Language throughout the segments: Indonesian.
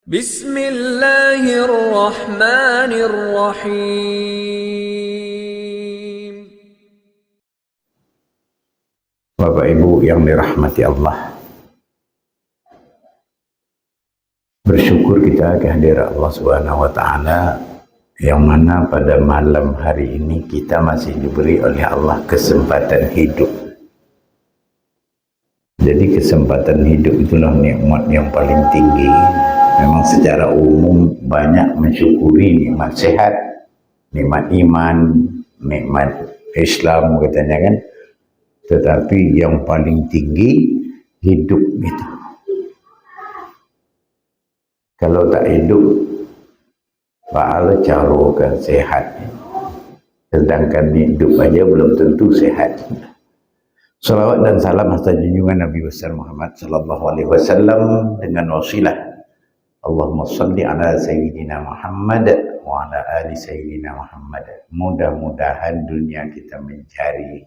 Bismillahirrahmanirrahim. Bapak Ibu yang dirahmati Allah, bersyukur kita kehadirat Allah Subhanahu wa Ta'ala, yang mana pada malam hari ini kita masih diberi oleh Allah kesempatan hidup. Jadi kesempatan hidup itulah nikmat yang paling tinggi. Memang secara umum banyak mensyukuri nikmat sehat, nikmat iman, nikmat Islam katanya kan. Tetapi yang paling tinggi hidup itu. Kalau tak hidup, pahala carokan sehat. Sedangkan hidup aja belum tentu sehat. Salawat dan salam atas junjungan Nabi besar Muhammad sallallahu alaihi wasallam dengan wasilah Allahumma salli ala sayyidina Muhammad wa ala ali sayyidina Muhammad. Mudah-mudahan dunia kita mencari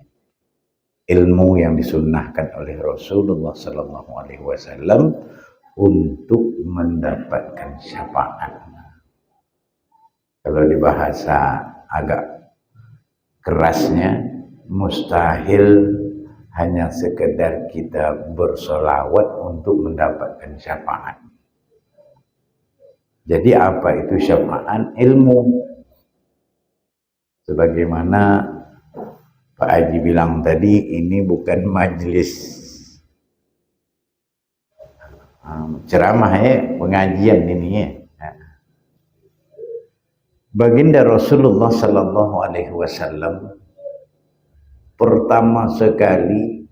ilmu yang disunnahkan oleh Rasulullah sallallahu alaihi wasallam untuk mendapatkan syafaat. Kalau di bahasa agak kerasnya, mustahil hanya sekedar kita bersolawat untuk mendapatkan syafaat. Jadi apa itu syafaat? Ilmu. Sebagaimana Pak Haji bilang tadi, ini bukan majelis ceramah ya, pengajian ini ya. Baginda Rasulullah sallallahu alaihi wasallam pertama sekali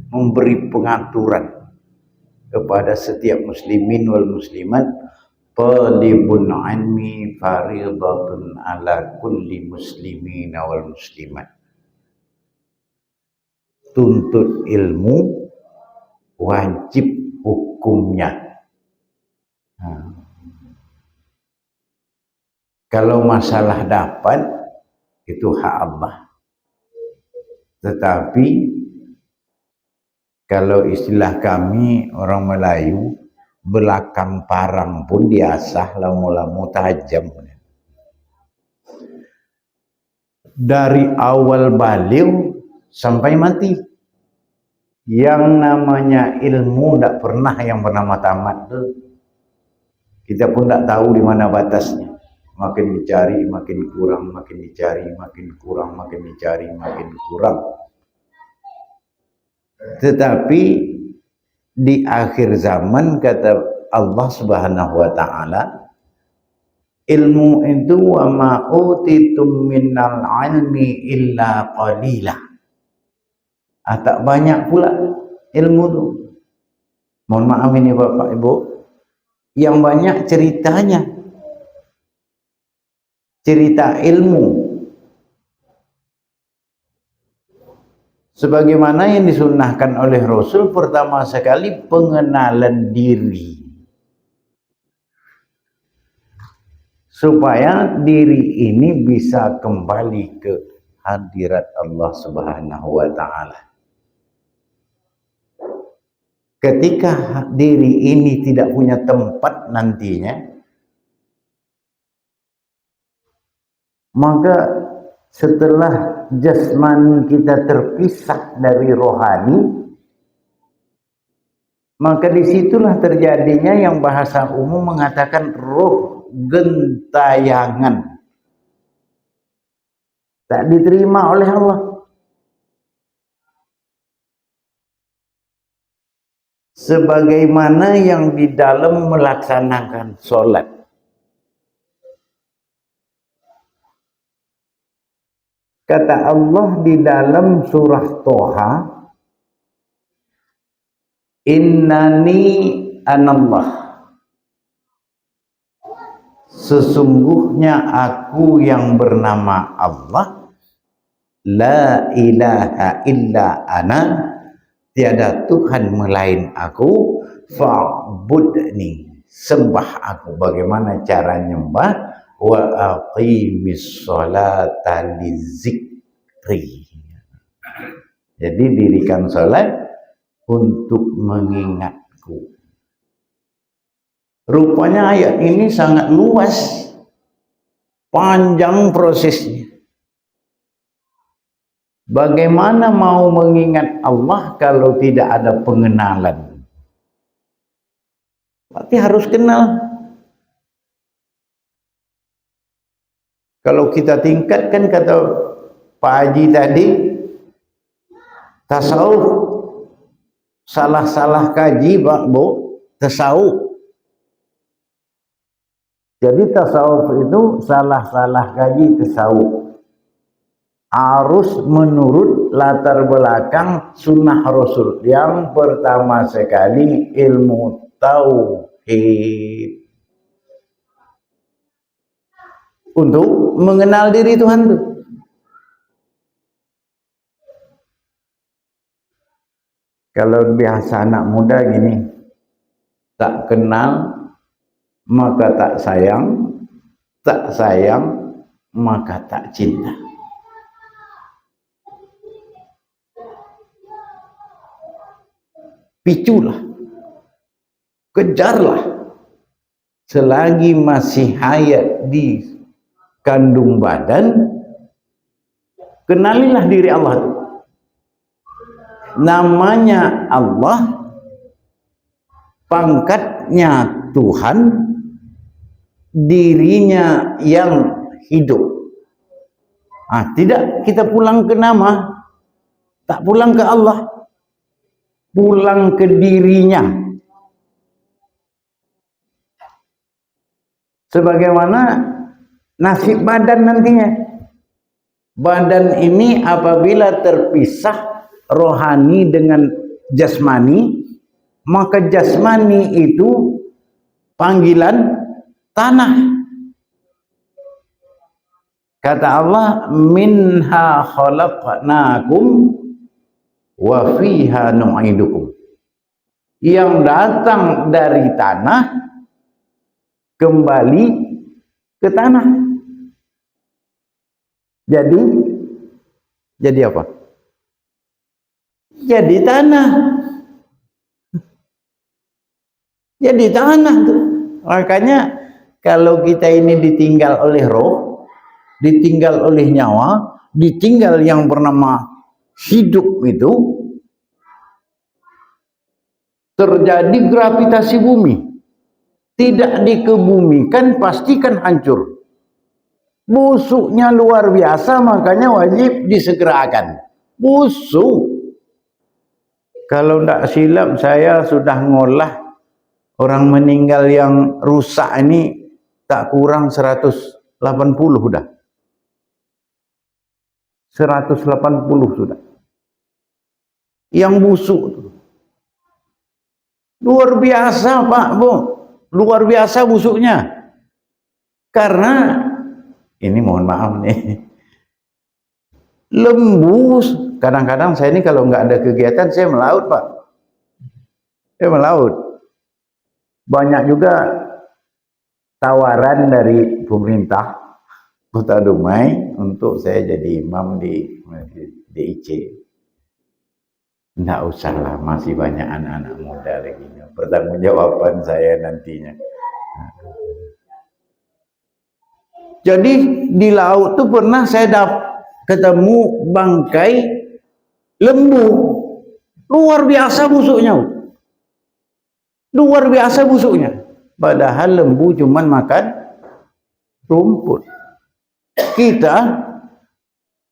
memberi pengaturan kepada setiap muslimin wal muslimat, talibun ilmi faridatun ala kulli muslimin wal muslimat. Tuntut ilmu wajib hukumnya. Kalau masalah dapat, itu hak Allah. Tetapi kalau istilah kami orang Melayu, belakang parang pun diasah lamu-lamu tajam. Dari awal baliu sampai mati. Yang namanya ilmu tidak pernah yang bernama tamat tuh. Kita pun tidak tahu di mana batasnya. Makin dicari, makin kurang, makin dicari, makin kurang, makin dicari, makin kurang. Tetapi di akhir zaman kata Allah Subhanahu wa Ta'ala, ilmu itu wa ma utitum minal ilmi illa qalila. Tak banyak pula ilmu itu. Mohon maaf ini Bapak Ibu, yang banyak ceritanya. Cerita ilmu sebagaimana yang disunnahkan oleh Rasul, pertama sekali pengenalan diri supaya diri ini bisa kembali ke hadirat Allah Subhanahu wa Ta'ala. Ketika diri ini tidak punya tempat nantinya, maka setelah jasmani kita terpisah dari rohani, maka disitulah terjadinya yang bahasa umum mengatakan roh gentayangan. Tak diterima oleh Allah. Sebagaimana yang di dalam melaksanakan sholat. Kata Allah di dalam surah Toha, innani anallah. Sesungguhnya aku yang bernama Allah, la ilaha illa ana, tiada Tuhan melain aku, fa'budni, sembah aku. Bagaimana cara nyembah? Wa aqimis sholata lizikri. Jadi dirikan sholat untuk mengingat Rupanya ayat ini sangat luas, panjang prosesnya. Bagaimana mau mengingat Allah kalau tidak ada pengenalan? Berarti harus kenal. Kalau kita tingkatkan kata Pak Haji tadi, tasawuf salah-salah kaji Pak Bu, tasawuf. Jadi tasawuf itu salah-salah kaji tasawuf. Harus menurut latar belakang sunnah Rasul. Yang pertama sekali ilmu tauhid. Untuk mengenal diri Tuhan itu. Kalau biasa anak muda gini, tak kenal maka tak sayang maka tak cinta. Piculah, kejarlah, selagi masih hayat di kandung badan, kenalilah diri Allah itu. Namanya Allah, pangkatnya Tuhan, dirinya yang hidup. Tidak kita pulang ke nama, tak pulang ke Allah, pulang ke dirinya. Sebagaimana nasib badan nantinya. Badan ini apabila terpisah rohani dengan jasmani, maka jasmani itu panggilan tanah. Kata Allah, minha khalaqnakum wa fiha nu'idukum. Yang datang dari tanah kembali ke tanah. Jadi apa? Jadi tanah. Jadi tanah tuh. Makanya kalau kita ini ditinggal oleh roh, ditinggal oleh nyawa, ditinggal yang bernama hidup itu, terjadi gravitasi bumi. Tidak dikebumikan pastikan hancur. Busuknya luar biasa, makanya wajib disegerakan. Busuk. Kalau tidak silap saya sudah ngolah orang meninggal yang rusak ini tak kurang 180 sudah. 180 sudah. Yang busuk. Luar biasa Pak Bu. Luar biasa busuknya. Karena ini mohon maaf nih. Lembu, kadang-kadang saya ini kalau nggak ada kegiatan saya melaut Pak. Saya melaut. Banyak juga tawaran dari pemerintah Kota Dumai untuk saya jadi imam di DIC. Nggak usahlah, masih banyak anak-anak muda lagi. Pertanggungjawaban saya nantinya. Jadi di laut tuh pernah saya ketemu bangkai lembu. Luar biasa busuknya. Luar biasa busuknya. Padahal lembu cuman makan rumput. Kita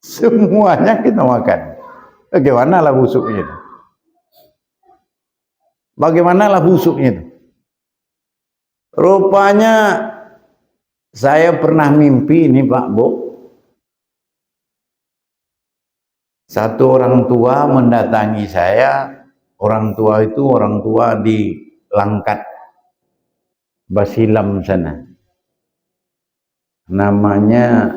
semuanya kita makan. Bagaimanalah busuknya? Bagaimanalah busuknya? Rupanya saya pernah mimpi ini Pak Bu. Satu orang tua mendatangi saya. Orang tua itu orang tua di Langkat Basilam sana. Namanya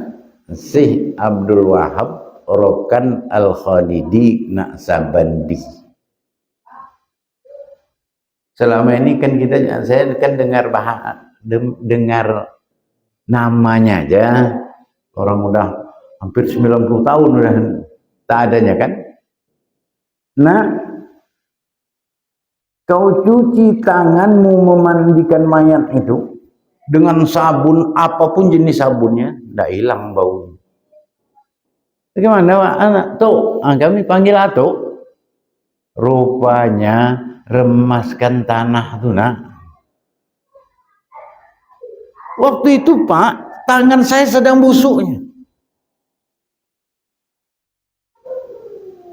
Syekh Abdul Wahab Rokan Al-Khalidi Naksabandi. Selama ini kan saya kan dengar namanya aja. Orang udah hampir 90 tahun udah tak adanya kan. Nah, Kau cuci tanganmu memandikan mayat itu dengan sabun apapun jenis sabunnya, tidak hilang bau. Bagaimana anak tuh? Kami panggil atuk. Rupanya remaskan tanah tuh nak. Waktu itu Pak, tangan saya sedang busuknya.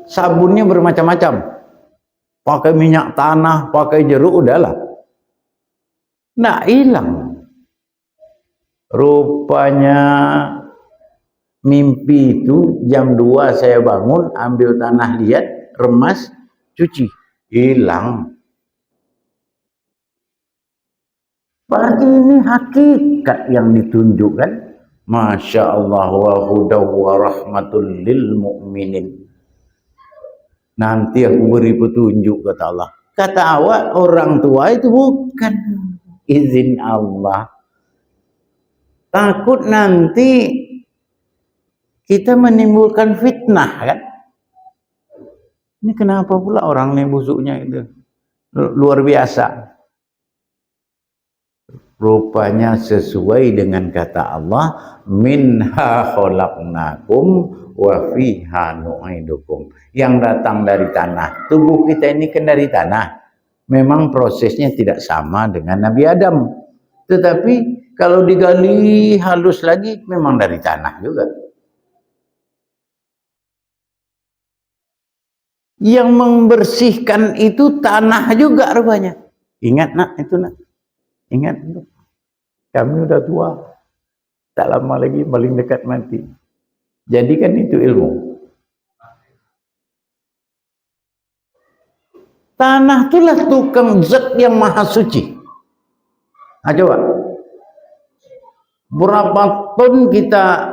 Sabunnya bermacam-macam. Pakai minyak tanah, pakai jeruk, udahlah. Nggak hilang. Rupanya mimpi itu jam 2 saya bangun, ambil tanah liat, remas, cuci. Hilang. Berarti ini hakikat yang ditunjukkan. Masya Allah wa hudaw wa rahmatul lil mu'minin. Nanti aku beri petunjuk, kata Allah. Kata awak, orang tua itu bukan izin Allah. Takut nanti kita menimbulkan fitnah kan. Ini kenapa pula orang ini busuknya itu luar biasa. Rupanya sesuai dengan kata Allah, minha khalaqnakum wa fiha nu'idukum. Yang datang dari tanah. Tubuh kita ini kan dari tanah. Memang prosesnya tidak sama dengan Nabi Adam. Tetapi kalau digali halus lagi memang dari tanah juga. Yang membersihkan itu tanah juga rupanya. Ingat nak, itu nak. Ingat, kami udah tua. Tak lama lagi paling dekat mati. Jadi kan itu ilmu. Tanah itulah tukang zat yang maha suci. Nah, coba. Berapa ton kita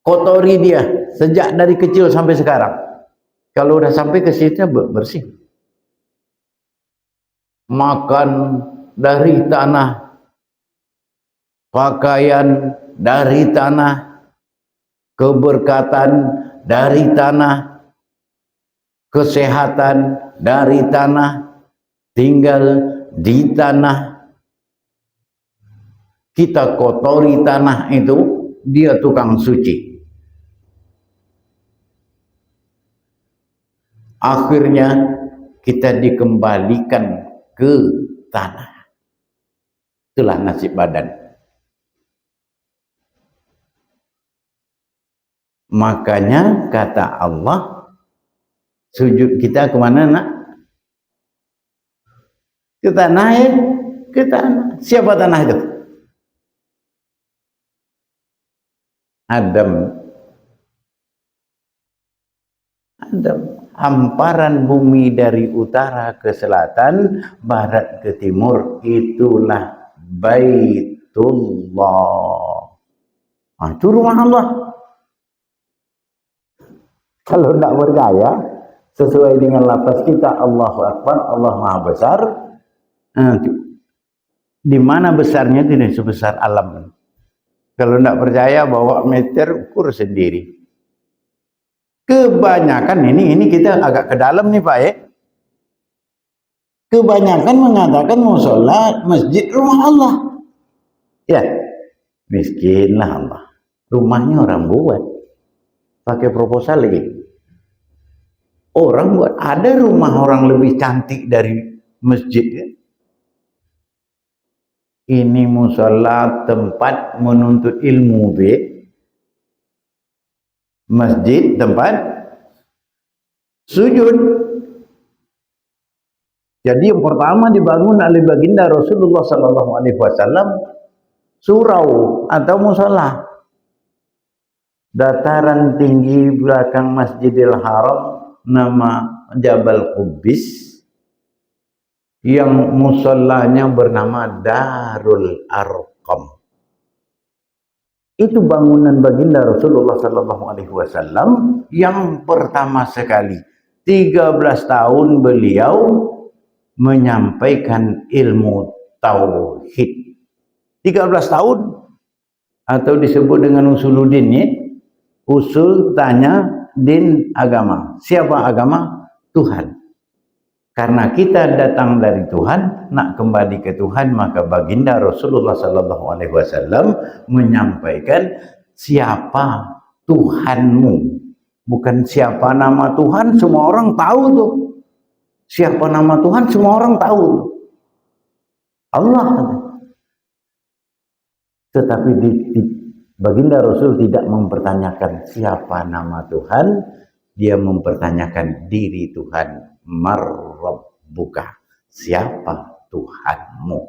kotori dia sejak dari kecil sampai sekarang. Kalau udah sampai ke situ bersih. Makan dari tanah, pakaian dari tanah, keberkatan dari tanah, kesehatan dari tanah, tinggal di tanah. Kita kotori tanah itu, dia tukang suci. Akhirnya kita dikembalikan ke tanah. Itulah nasib badan. Makanya kata Allah, sujud kita kemana nak? Ke tanah ya? Ke tanah. Siapa tanah itu? Adam. Adam. Hamparan bumi dari utara ke selatan, barat ke timur, itulah Baitullah. Nah, itu rumah Allah. Kalau tidak percaya, sesuai dengan lafaz kita Allahu Akbar, Allah Maha Besar. Di mana besarnya tidak sebesar alam. Kalau tidak percaya, bawa meter, ukur sendiri. Kebanyakan ini kita agak ke dalam nih Pak ya. Kebanyakan mengatakan musola masjid rumah Allah. Ya, miskinlah Allah. Rumahnya orang buat. Pakai proposal lagi. Orang buat. Ada rumah orang lebih cantik dari masjid ya. Ini musola tempat menuntut ilmu be. Masjid tempat sujud. Jadi yang pertama dibangun oleh baginda Rasulullah sallallahu alaihi wasallam surau atau musola. Dataran tinggi belakang Masjidil Haram nama Jabal Qubbis, yang musolanya bernama Darul Arqam. Itu bangunan baginda Rasulullah sallallahu alaihi wasallam yang pertama sekali. 13 tahun beliau menyampaikan ilmu tauhid. 13 tahun atau disebut dengan usuluddin ya. Usul tanya din agama. Siapa agama? Tuhan. Karena kita datang dari Tuhan, nak kembali ke Tuhan, maka baginda Rasulullah sallallahu alaihi wasallam menyampaikan siapa Tuhanmu. Bukan siapa nama Tuhan, semua orang tahu tuh. Siapa nama Tuhan, semua orang tahu. Allah. Tetapi baginda Rasul tidak mempertanyakan siapa nama Tuhan, dia mempertanyakan diri Tuhan. Marrabbuka, siapa Tuhanmu?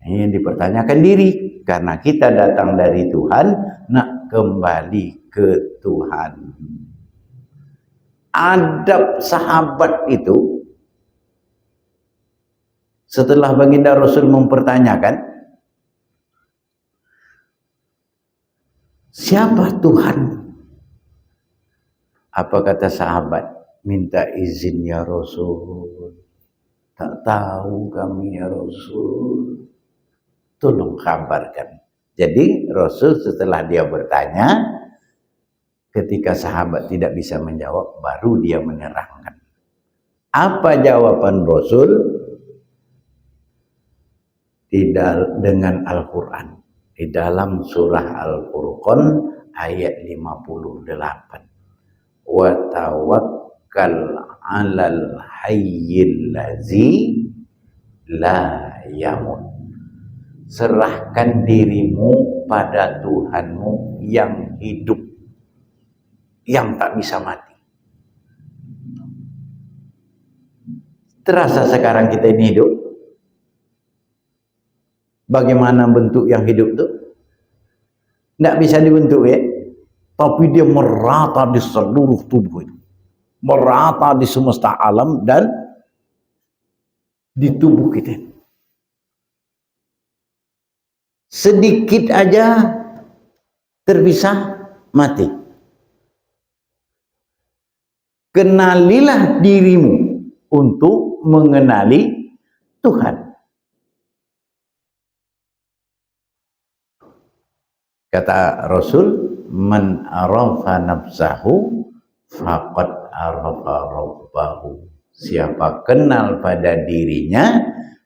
Ini dipertanyakan diri, karena kita datang dari Tuhan, nak kembali ke Tuhan. Adab sahabat itu, setelah baginda Rasul mempertanyakan siapa Tuhan, apa kata sahabat? Minta izin ya Rasul, tak tahu kami ya Rasul, tolong kabarkan. Jadi Rasul setelah dia bertanya, ketika sahabat tidak bisa menjawab, baru dia menerangkan. Apa jawaban Rasul? Dengan Al-Quran. Di dalam surah Al-Furqan ayat 58. Wa tawakkal 'alal hayyil ladzi la yamut. Serahkan dirimu pada Tuhanmu yang hidup, yang tak bisa mati. Terasa sekarang kita ini hidup? Bagaimana bentuk yang hidup itu? Tidak bisa dibentuk ya. Tapi dia merata di seluruh tubuh itu. Merata di semesta alam dan di tubuh kita. Sedikit aja terpisah, mati. Kenalilah dirimu untuk mengenali Tuhan. Kata Rasul, man arafa nafsahu faqad arafa rabbahu. Siapa kenal pada dirinya,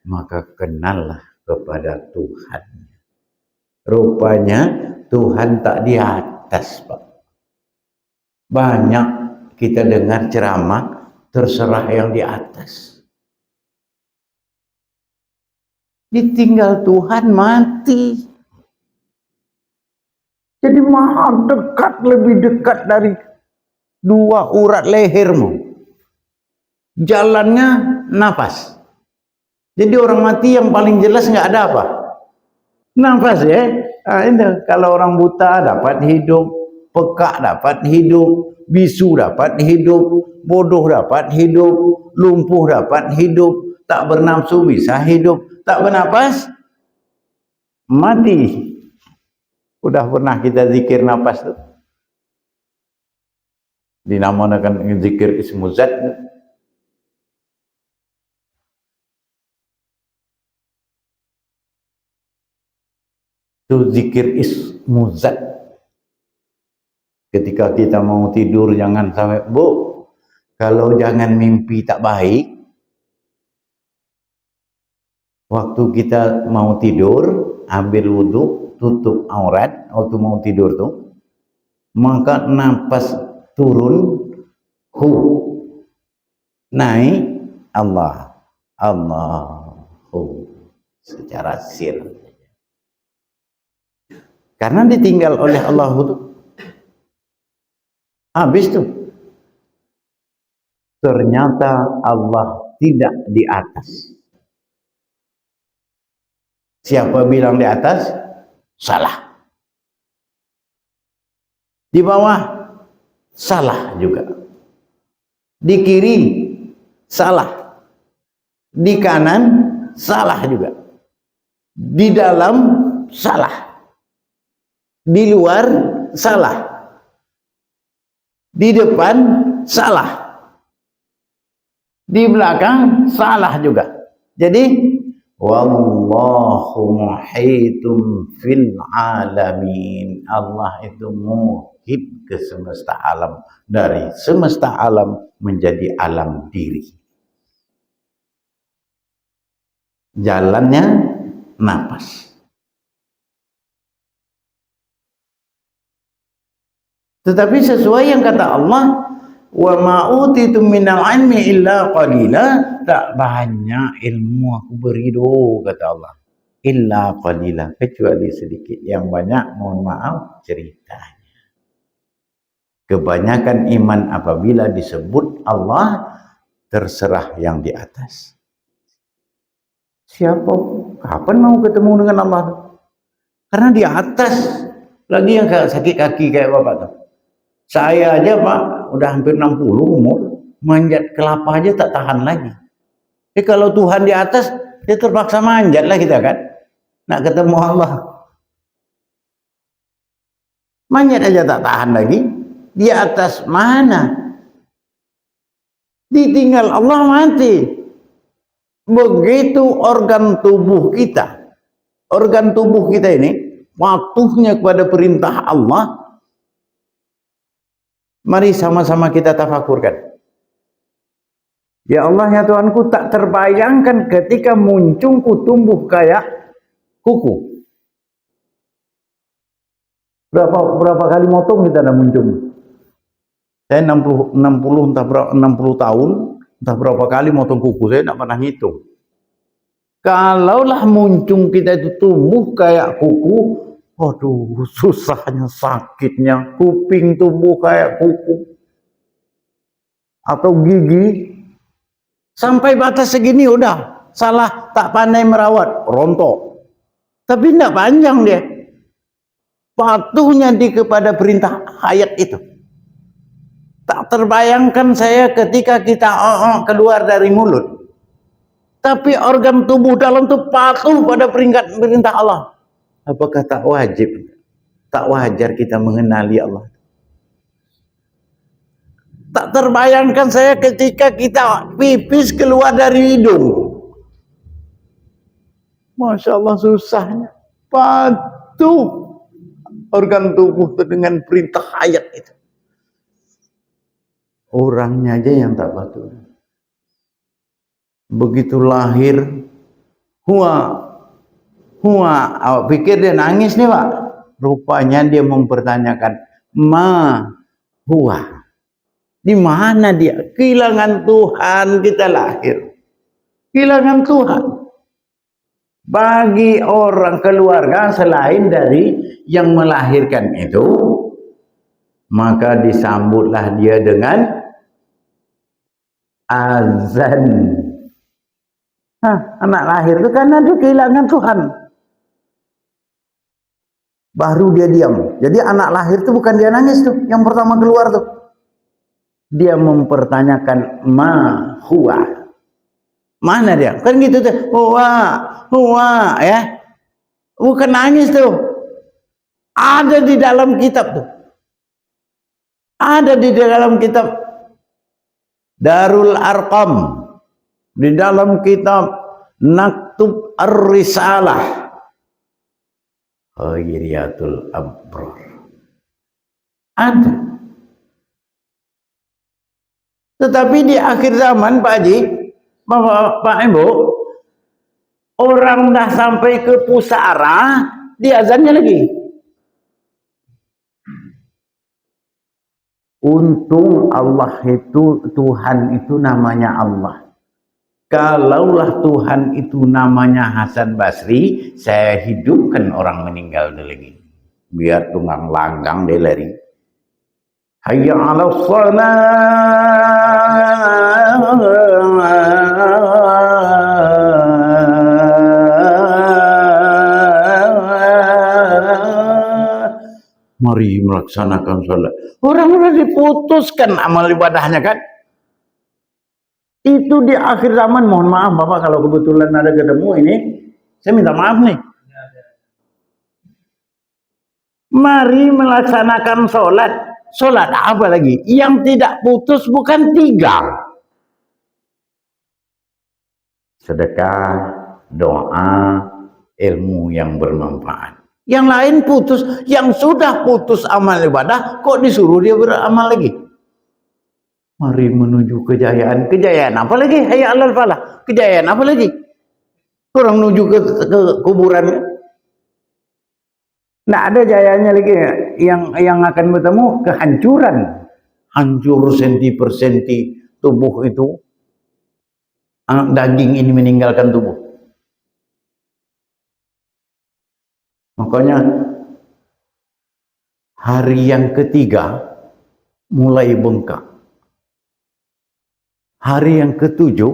maka kenallah kepada Tuhan. Rupanya Tuhan tak di atas, Pak. Banyak kita dengar ceramah, terserah yang di atas. Ditinggal Tuhan mati. Jadi maha dekat, lebih dekat dari dua urat lehermu. Jalannya nafas. Jadi orang mati yang paling jelas nggak ada apa? Nafas ya. Nah, ini kalau orang buta dapat hidup, pekak dapat hidup, bisu dapat hidup, bodoh dapat hidup, lumpuh dapat hidup, tak bernafsu bisa hidup, tak bernapas mati. Udah pernah kita zikir nafas tuh? Dinamakan zikir ismu zat. Itu zikir ismu zat. Ketika kita mau tidur jangan sampai, Bu, kalau jangan mimpi tak baik, waktu kita mau tidur, ambil wudhu, tutup aurat, waktu mau tidur tuh, maka napas turun, naik, Allahu, secara sir. Karena ditinggal oleh Allah itu habis tuh. Ternyata Allah tidak di atas. Siapa bilang di atas? Salah. Di bawah? Salah juga. Di kiri? Salah. Di kanan? Salah juga. Di dalam? Salah. Di luar salah, di depan salah, di belakang salah juga. Jadi wallahu muhitum fil alamin. Allah itu muhit ke semesta alam, dari semesta alam menjadi alam diri. jalannya napas. Tetapi sesuai yang kata Allah, wa ma utitu minal ilmi illa qalila, tak banyak ilmu aku beri do, kata Allah, illa qalila, kecuali sedikit. Yang banyak, mohon maaf, ceritanya. Kebanyakan iman apabila disebut Allah, terserah yang di atas. Siapa? Kapan mau ketemu dengan Allah? Karena di atas. Lagi yang sakit kaki kayak bapak tuh. Saya aja Pak, udah hampir 60 umur, manjat kelapa aja tak tahan lagi. Kalau Tuhan di atas, dia terpaksa manjat lah kita kan. Nak ketemu Allah. Manjat aja tak tahan lagi. Di atas mana? Ditinggal Allah mati. Begitu organ tubuh kita. Organ tubuh kita ini, patuhnya kepada perintah Allah. Mari sama-sama kita tafakurkan. Ya Allah ya Tuhanku, tak terbayangkan ketika muncungku tumbuh kayak kuku. Berapa kali motong kita dah muncung. Saya 60 entah berapa 60 tahun, entah berapa kali motong kuku, saya tidak pernah ngitung. Kalaulah muncung kita itu tumbuh kayak kuku, aduh, susahnya, sakitnya, kuping tumbuh kayak kuku. Atau gigi. Sampai batas segini udah, salah, tak pandai merawat, rontok. Tapi tidak panjang dia. Patuhnya kepada perintah hayat itu. Tak terbayangkan saya ketika kita keluar dari mulut. Tapi organ tubuh dalam itu patuh pada perintah Allah. Apakah tak wajib, tak wajar kita mengenali Allah? Tak terbayangkan saya ketika kita pipis keluar dari hidung. Masya Allah susahnya. Patuh organ tubuh dengan perintah hayat itu. Orangnya aja yang tak patuh. Begitu lahir, awak pikir dia nangis nih Pak. Rupanya dia mempertanyakan, ma huwa. Di mana dia? Kehilangan Tuhan kita lahir. Kehilangan Tuhan. Bagi orang keluarga selain dari yang melahirkan itu, maka disambutlah dia dengan azan. Anak lahir itu karena dia kehilangan Tuhan. Baru dia diam. Jadi anak lahir itu bukan dia nangis tuh, yang pertama keluar tuh. Dia mempertanyakan ma huwa. Mana dia? Kan gitu tuh. Huwa ya. Bukan nangis tuh. Ada di dalam kitab tuh. Ada di dalam kitab Darul Arqam. Di dalam kitab Naktub Ar-Risalah. Khairiyatul Abrar. Ada. Tetapi di akhir zaman Pak Haji, Pak Ibu, orang dah sampai ke pusara, diazannya lagi. Untung Allah itu, Tuhan itu namanya Allah. Kalaulah Tuhan itu namanya Hasan Basri, saya hidupkan orang meninggal lagi. Biar tunggang langgang dia lari. Hayya 'alas shalah. Mari melaksanakan sholat. Orang sudah diputuskan amal ibadahnya kan. Itu di akhir zaman, mohon maaf Bapak kalau kebetulan ada ketemu ini, saya minta maaf nih. Mari melaksanakan sholat. Sholat apa lagi? Yang tidak putus bukan 3. Sedekah, doa, ilmu yang bermanfaat. Yang lain putus, yang sudah putus amal ibadah, kok disuruh dia beramal lagi? Mari menuju kejayaan. Kejayaan apa lagi? Hayya 'alal falah. Kejayaan apa lagi? Orang menuju ke kuburan. Nggak ada jayanya lagi yang akan bertemu kehancuran. Hancur senti per senti tubuh itu. Daging ini meninggalkan tubuh. Makanya hari yang ketiga mulai bengkak. Hari yang ketujuh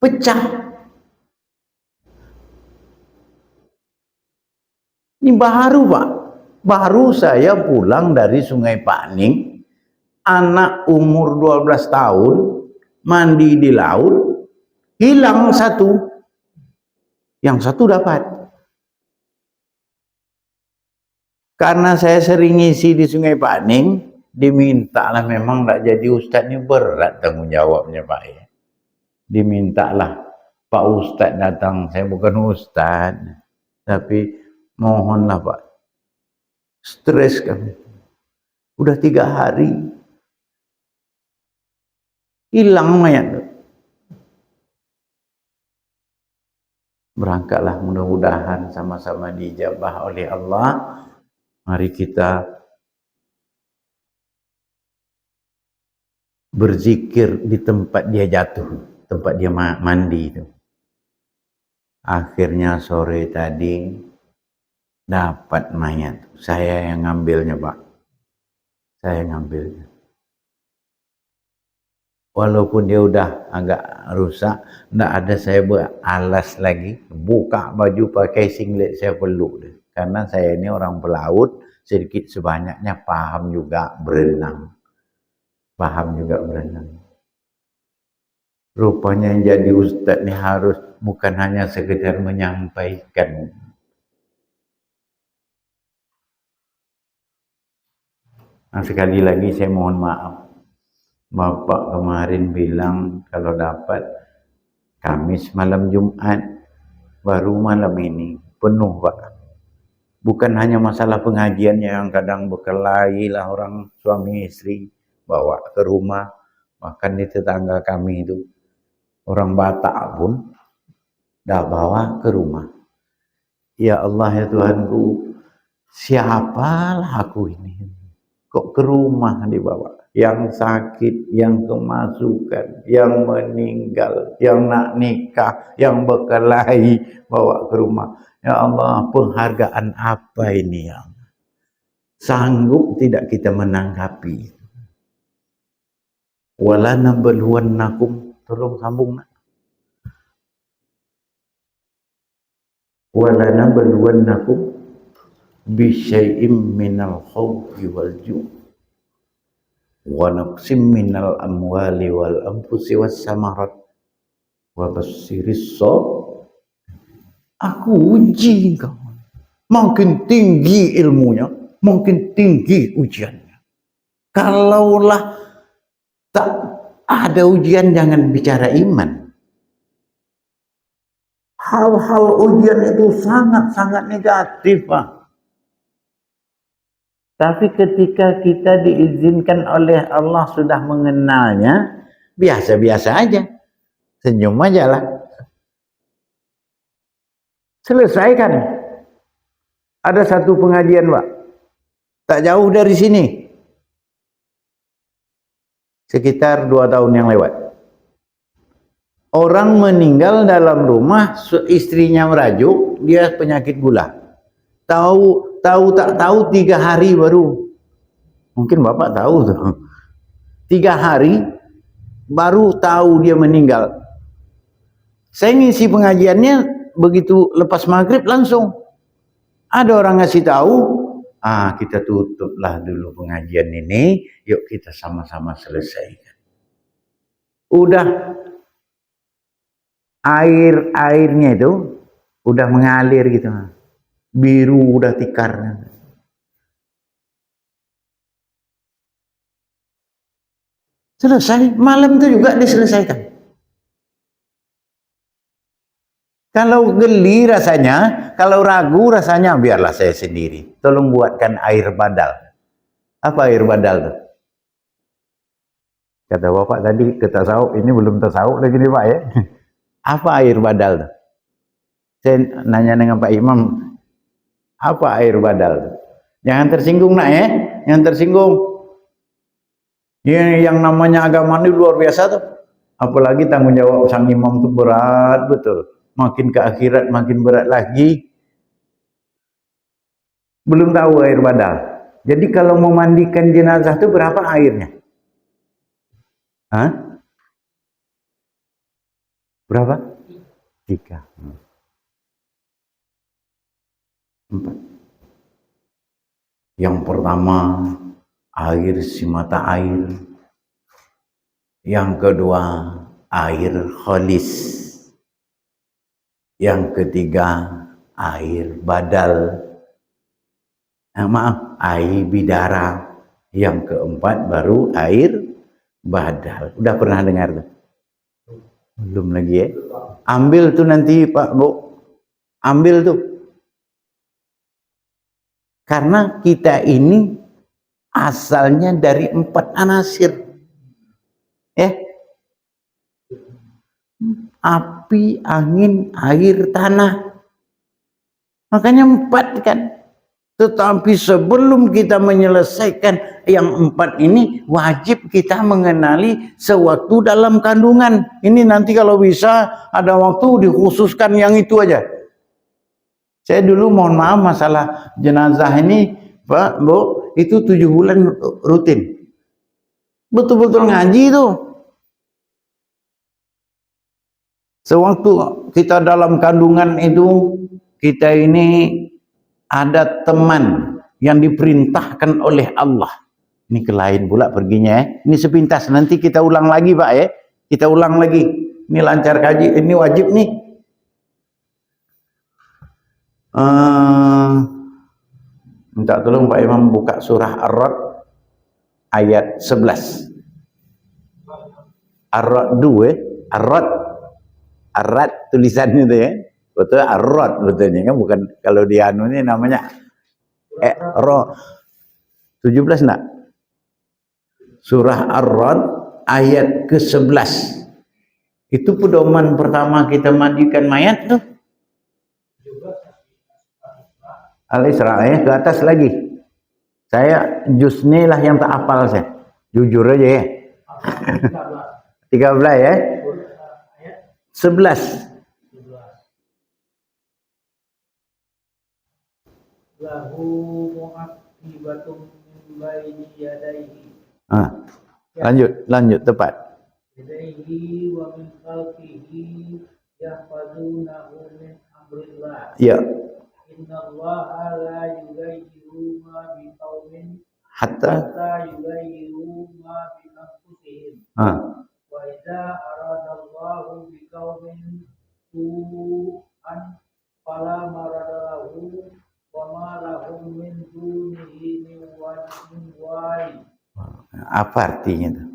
pecah. Ini baru Pak. Baru saya pulang dari Sungai Paning. Anak umur 12 tahun mandi di laut. Hilang satu. Yang satu dapat. Karena saya sering ngisi di Sungai Paning. Dimintalah, memang tidak jadi Ustadz, ini berat tanggung jawabnya Pak ya. Dimintalah Pak Ustadz datang. Saya bukan Ustadz. Tapi mohonlah Pak, stres kami. Udah 3 hari hilang mayat. Berangkatlah, mudah-mudahan sama-sama dijabah oleh Allah. Mari kita berzikir di tempat dia jatuh, tempat dia mandi itu. Akhirnya sore tadi dapat mayat. Saya yang ngambilnya Pak. Saya ngambilnya. Walaupun dia udah agak rusak, nggak ada saya beralas lagi. Buka baju pakai singlet saya peluk deh. Karena saya ini orang pelaut, sedikit sebanyaknya paham juga berenang. Paham juga berenang. Rupanya yang jadi Ustadz ini harus bukan hanya sekedar menyampaikan. Nah, sekali lagi saya mohon maaf. Bapak kemarin bilang kalau dapat Kamis malam Jumat, baru malam ini penuh Pak. Bukan hanya masalah pengajiannya yang kadang berkelahi lah orang suami istri bawa ke rumah. Bahkan di tetangga kami itu orang Batak pun dah bawa ke rumah. Ya Allah ya Tuhanku, siapalah aku ini? Kok ke rumah dibawa? Yang sakit, yang kemasukan, yang meninggal, yang nak nikah, yang berkelahi, bawa ke rumah. Ya Allah, penghargaan apa ini ya? Sanggup tidak kita menanggapi? Wala nabluwannakum, tolong sambung nak. Wala nabluwannakum bisyai'im minal khawfi wal ju' wa naqsim minal amwali wal anfusi was samarat wa bassiris sabir. Aku uji kau. Makin tinggi ilmunya, makin tinggi ujiannya. Kalaulah tak ada ujian, jangan bicara iman. Hal-hal ujian itu sangat-sangat negatif Pak. Tapi ketika kita diizinkan oleh Allah sudah mengenalnya, biasa-biasa aja. Senyum aja lah. Selesaikan. Ada satu pengajian Pak. Tak jauh dari sini. Sekitar 2 tahun yang lewat. Orang meninggal dalam rumah, istrinya merajuk, dia penyakit gula. Tahu tak tahu 3 hari baru. Mungkin Bapak tahu tuh. 3 hari baru tahu dia meninggal. Saya ngisi pengajiannya begitu lepas maghrib langsung. Ada orang ngasih tahu, kita tutuplah dulu pengajian ini, yuk kita sama-sama selesaikan. Udah airnya itu udah mengalir gitu. Biru udah tikarnya. Selesai, malam itu juga diselesaikan. Kalau geli rasanya, kalau ragu rasanya, biarlah saya sendiri. Tolong buatkan air badal. Apa air badal tuh? Kata Bapak tadi ke tasawuf, ini belum tasawuf lagi nih Pak ya. Apa air badal tuh? Saya nanya dengan Pak Imam, apa air badal? Jangan tersinggung nak ya, jangan tersinggung. Yang namanya agama ini luar biasa tuh. Apalagi tanggung jawab sang imam itu berat betul. Makin ke akhirat makin berat lagi. Belum tahu air badal. Jadi kalau memandikan jenazah itu berapa airnya? Hah? Berapa? 3. 4. Yang pertama air semata air. Yang kedua air khalis. Yang ketiga air badal. Maaf, air bidara. Yang keempat baru air badal. Udah pernah dengar tuh? Belum lagi ya. Ambil tuh nanti Pak Bu. Ambil tuh. Karena kita ini asalnya dari 4 anasir. Api, angin, air, tanah. Makanya 4 kan. Tetapi sebelum kita menyelesaikan yang 4 ini, wajib kita mengenali sewaktu dalam kandungan. Ini nanti kalau bisa ada waktu dikhususkan yang itu aja. Saya dulu mohon maaf masalah jenazah ini, Pak, Bu, itu 7 bulan rutin. Betul-betul ngaji itu. Sewaktu kita dalam kandungan itu, kita ini ada teman yang diperintahkan oleh Allah. Ini ke lain pula perginya ya. Ini sepintas, nanti kita ulang lagi Pak ya. Kita ulang lagi. Ini lancar kaji, ini wajib nih. Minta tolong Pak Imam buka surah Ar-Ra'd ayat 11. Ar-Ra'd 2, Ar-Ra'd. Ar-Ra'd tulisannya itu ya. Betul Ar-Ra'd betulnya kan, bukan kalau di anu ini namanya Ro 17 enggak? Surah Ar-Ra'd ayat ke-11. Itu pedoman pertama kita mandikan mayat tuh. Al-Isra ya, ke atas lagi. Saya Jusni lah yang tak hafal saya. Jujur aja ya. 13 ya. 11. Lahu mu'aqibatun min baini yadayhi. Lanjut tepat. Yadayhi wa min khalfihi yahfazunahu min amrillah. Ya. Innallaha la yughayyiru ma biqaumin Hatta yughayyiru ma bi anfusihim. Wa idza aradallahu biqaumin su'an fala maradalahu wa ma lahum min dunihi min wali. Apa artinya itu?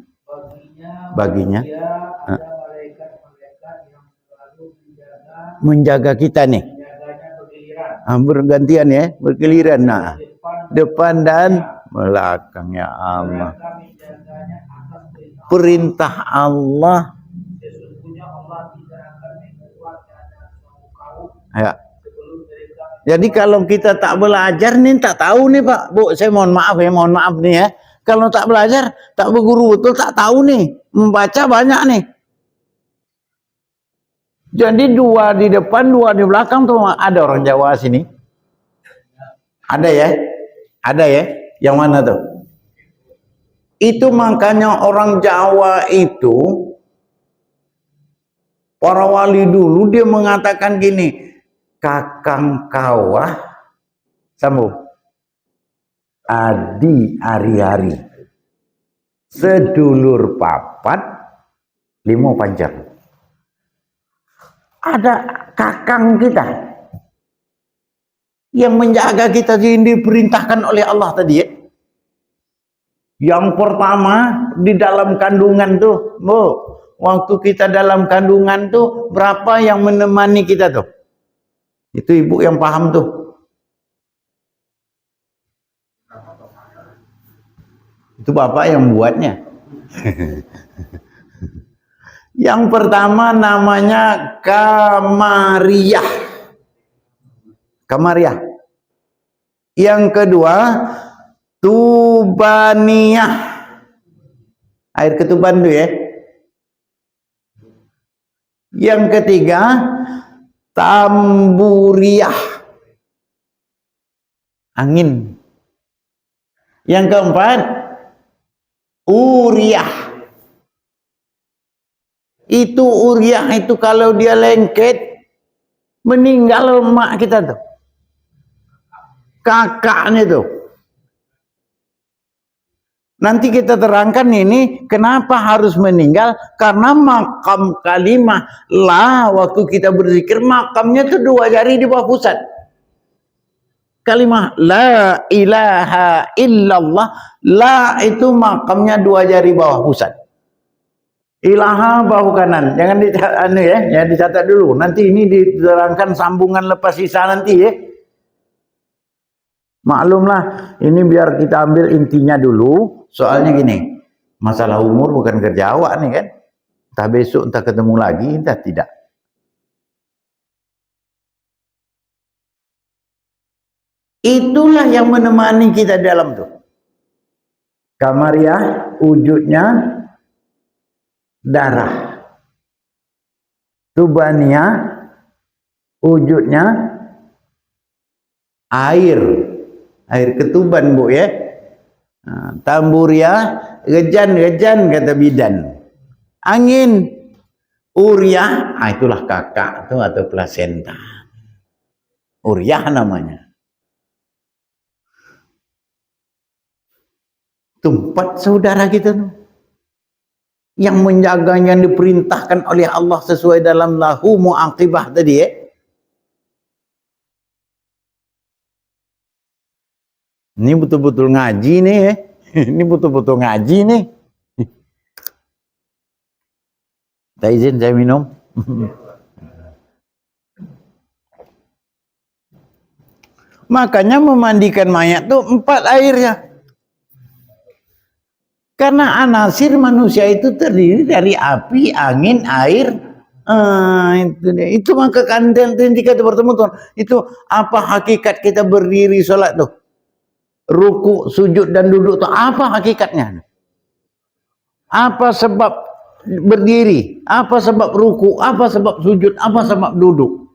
Baginya ada malaikat-malaikat yang selalu menjaga kita nih. menjaganya bergiliran. Bergantian ya, bergiliran. Nah, depan dan belakang ya Allah. Kami jaganya atas Perintah Allah. Sesungguhnya Allah tidak akan membuat keadaan suatu kaum Ya. sebelum mereka. Jadi kalau kita tak belajar nih, tak tahu nih Pak, Bu, saya mohon maaf nih ya. Kalau tak belajar, tak berguru betul, tak tahu nih. Membaca banyak nih. Jadi 2 di depan, 2 di belakang tuh ada orang Jawa sini. Ada ya? Ada ya? Yang mana tuh? Itu makanya orang Jawa itu, para wali dulu dia mengatakan gini, kakang kawah, sambung. Adi ari-ari, sedulur papat, 5 pancar. Ada kakang kita yang menjaga kita, yang diperintahkan oleh Allah tadi ya. Yang pertama di dalam kandungan tuh, Bu, waktu kita dalam kandungan tuh berapa yang menemani kita tuh? Itu ibu yang paham tuh. Itu bapak yang buatnya. Yang pertama namanya Kamariyah. Kamariah. Yang kedua, Tubaniyah. Air ketuban itu ya. Yang ketiga, Tamburiah. Angin. Yang keempat, Uriah. Itu Uriah itu kalau dia lengket, meninggal mak kita tuh. Kakaknya tuh. Nanti kita terangkan ini kenapa harus meninggal, karena makam kalimah la waktu kita berzikir makamnya tuh 2 jari di bawah pusat. Kalimah la ilaha illallah, la itu makamnya 2 jari bawah pusat. Ilaha bahu kanan, jangan dicatat dulu. Nanti ini diterangkan sambungan lepas sisa nanti ya. Maklumlah, ini biar kita ambil intinya dulu. Soalnya gini, masalah umur bukan kerja awak nih kan. Entah besok, entah ketemu lagi, entah tidak. Itulah yang menemani kita dalam tuh. Kamariah wujudnya darah. Tubaniyah wujudnya air. Air ketuban bu ya. Nah, Tamburiah gejan kata bidan. Angin. Uriah, itulah kakak tuh atau plasenta. Uriah namanya. Tempat saudara kita tuh. Yang menjaganya diperintahkan oleh Allah sesuai dalam lahu mu'aqibah tadi ya. Ini betul-betul ngaji nih ya. Ini betul-betul ngaji nih. Tak izin saya minum. Makanya memandikan mayat tuh 4 airnya. Karena anasir manusia itu terdiri dari api, angin, air. Itu maka kanten ketika bertemu Tuhan. Itu apa hakikat kita berdiri sholat tuh? Ruku, sujud dan duduk itu apa hakikatnya? Apa sebab berdiri? Apa sebab ruku? Apa sebab sujud? Apa sebab duduk?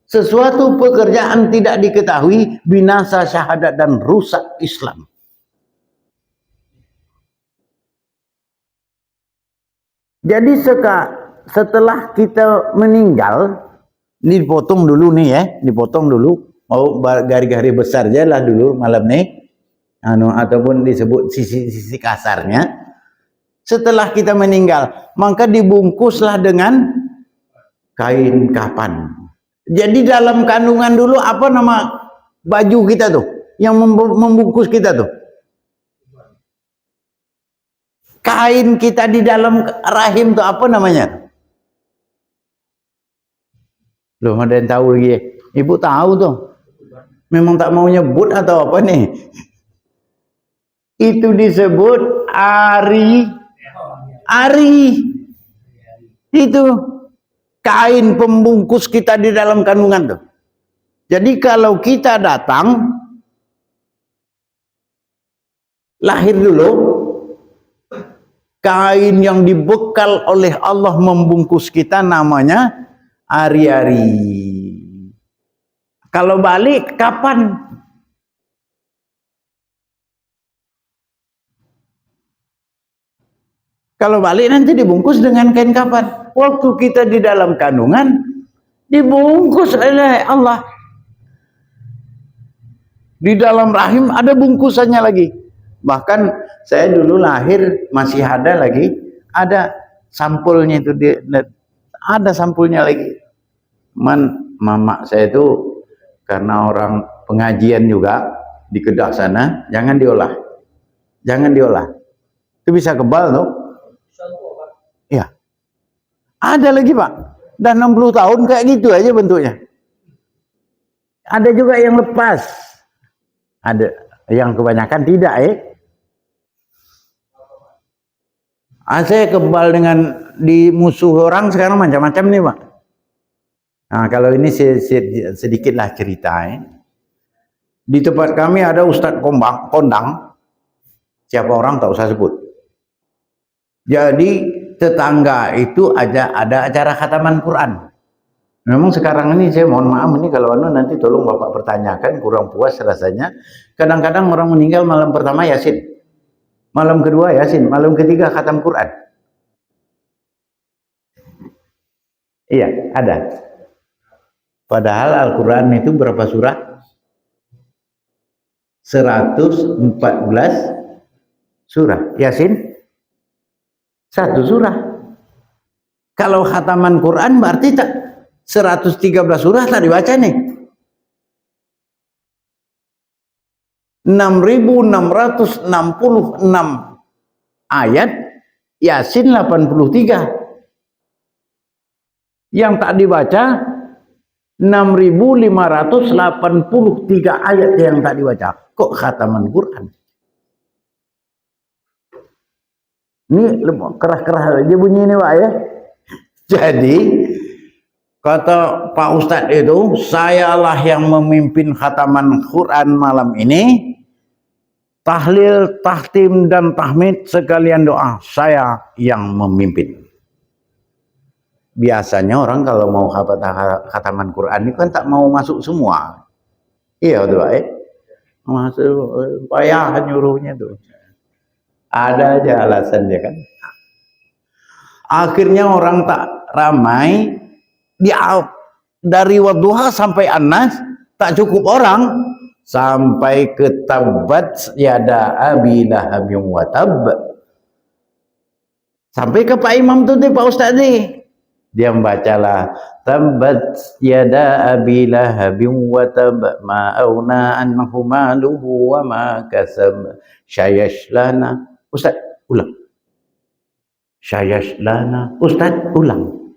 Sesuatu pekerjaan tidak diketahui, binasa syahadat dan rusak Islam. Jadi setelah kita meninggal, dipotong dulu nih ya, dipotong dulu. Mau garis-garis besar aja lah dulu malam nih. Ataupun disebut sisi kasarnya. Setelah kita meninggal, maka dibungkuslah dengan kain kapan. Jadi dalam kandungan dulu apa nama baju kita tuh yang membungkus kita tuh? Kain kita di dalam rahim tuh apa namanya? Belum ada yang tahu lagi. Ibu tahu tuh. Memang tak mau nyebut atau apa nih? Itu disebut ari. Itu kain pembungkus kita di dalam kandungan tuh. Jadi kalau kita datang lahir dulu, kain yang dibekal oleh Allah membungkus kita namanya ari-ari. Kalau balik kapan? Kalau balik nanti dibungkus dengan kain kapan. Waktu kita di dalam kandungan dibungkus oleh Allah. Di dalam rahim ada bungkusannya lagi. Bahkan saya dulu lahir masih ada lagi, ada sampulnya itu, ada sampulnya lagi. Mama saya itu karena orang pengajian juga di Kedah sana, jangan diolah. Itu bisa kebal tuh. Ya. Ada lagi Pak. Dan 60 tahun kayak gitu aja bentuknya. Ada juga yang lepas. Ada yang kebanyakan tidak saya kebal dengan di musuh orang sekarang macam-macam nih Pak. Nah, kalau ini sedikitlah cerita. Di tempat kami ada Ustadz Kondang, siapa orang tak usah sebut. Jadi tetangga itu ada acara khataman Quran. Memang sekarang ini saya mohon maaf ini kalau nanti tolong Bapak pertanyakan, kurang puas rasanya. Kadang-kadang orang meninggal malam pertama Yasin, malam kedua Yasin, malam ketiga khatam Quran. Iya, ada. Padahal Al-Quran itu berapa surah? 114 surah. Yasin satu surah. Kalau khataman Quran berarti tak 113 surah tak dibaca nih. 6.666 ayat, Yasin 83. Yang tak dibaca 6.583 ayat yang tak dibaca. Kok khataman Quran? Ini kerah-kerah aja bunyi ini Pak ya. Jadi kata Pak Ustadz itu, sayalah yang memimpin khataman Quran malam ini. Tahlil, tahtim dan tahmid sekalian doa, saya yang memimpin. Biasanya orang kalau mau khataman Quran ini kan tak mau masuk semua. Iya tuh Pak. Masuk payah nyuruhnya tuh. Ada aja alasan dia kan. Akhirnya orang tak ramai, dia dari wadduha sampai An-Nas tak cukup orang, sampai ke Tabbat yada abi lahabin wa tab. Sampai ke Pak Imam tuh Pak Ustadz nih. Dia membacalah Tabbat yada abi lahabin wa tab ma auna anhu maluhu wa ma kasab sayaslana. Ustaz ulang. Sayaslana. Ustaz ulang.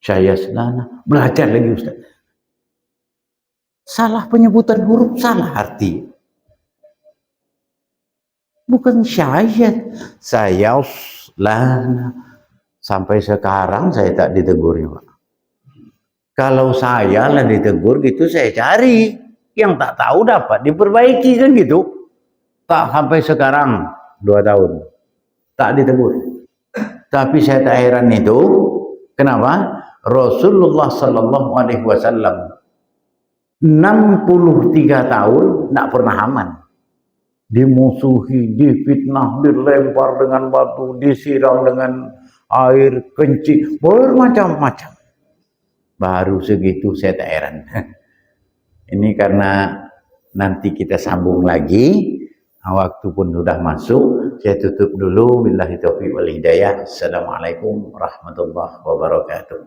Sayaslana. Belajar lagi Ustaz. Salah penyebutan huruf, salah arti. Bukan syayat. Sayaslana. Sampai sekarang saya tak ditegur ya Pak. Kalau saya lah ditegur gitu saya cari. Yang tak tahu dapat diperbaiki kan gitu. Tak sampai sekarang 2 tahun. Tak ditegur. Tapi saya tak heran itu. Kenapa? Rasulullah Sallallahu Alaihi Wasallam 63 tahun tak pernah aman. Dimusuhi, difitnah, dilempar dengan batu, disiram dengan air kencing, bermacam-macam. Baru segitu saya tak heran. Ini karena nanti kita sambung lagi. Waktu pun sudah masuk. Saya tutup dulu. Billahi taufiq wal hidayah. Assalamualaikum warahmatullahi wabarakatuh.